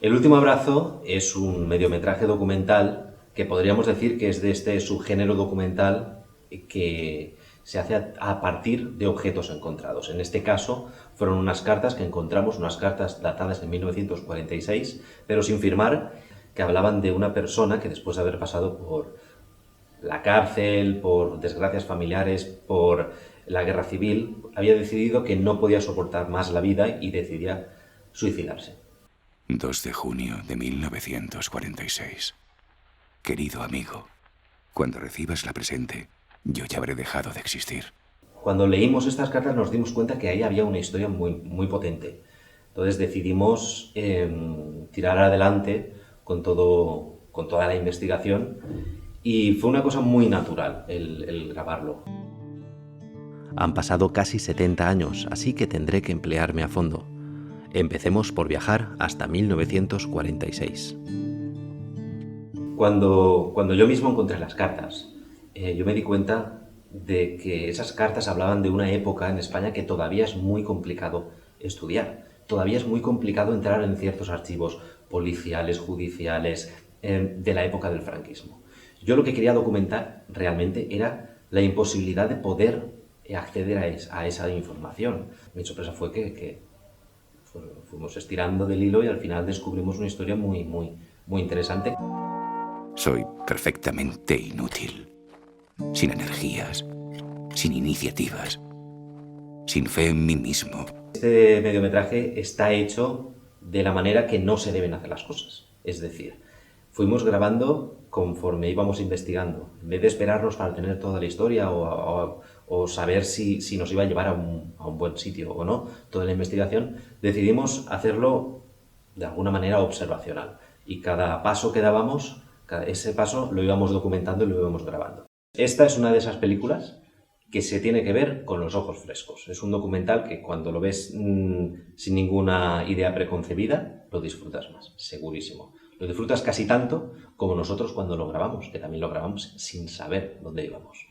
El último abrazo es un mediometraje documental que podríamos decir que es de este subgénero documental que se hace a partir de objetos encontrados. En este caso fueron unas cartas que encontramos, unas cartas datadas en 1946, pero sin firmar, que hablaban de una persona que después de haber pasado por la cárcel, por desgracias familiares, por la guerra civil, había decidido que no podía soportar más la vida y decidía suicidarse. 2 de junio de 1946. Querido amigo, cuando recibas la presente, yo ya habré dejado de existir. Cuando leímos estas cartas nos dimos cuenta que ahí había una historia muy potente. Entonces decidimos tirar adelante con toda la investigación y fue una cosa muy natural el grabarlo. Han pasado casi 70 años, así que tendré que emplearme a fondo. Empecemos por viajar hasta 1946. Cuando yo mismo encontré las cartas, yo me di cuenta de que esas cartas hablaban de una época en España que todavía es muy complicado estudiar. Todavía es muy complicado entrar en ciertos archivos policiales, judiciales, de la época del franquismo. Yo lo que quería documentar realmente era la imposibilidad de poder acceder a esa información. Mi sorpresa fue que fuimos estirando del hilo y al final descubrimos una historia muy interesante. Soy perfectamente inútil, sin energías, sin iniciativas, sin fe en mí mismo. Este mediometraje está hecho de la manera que no se deben hacer las cosas. Es decir, fuimos grabando conforme íbamos investigando. En vez de esperarnos para tener toda la historia o saber si nos iba a llevar a un buen sitio o no, toda la investigación, decidimos hacerlo de alguna manera observacional. Y cada paso que dábamos, ese paso lo íbamos documentando y lo íbamos grabando. Esta es una de esas películas que se tiene que ver con los ojos frescos. Es un documental que cuando lo ves sin ninguna idea preconcebida, lo disfrutas más, segurísimo. Lo disfrutas casi tanto como nosotros cuando lo grabamos, que también lo grabamos sin saber dónde íbamos.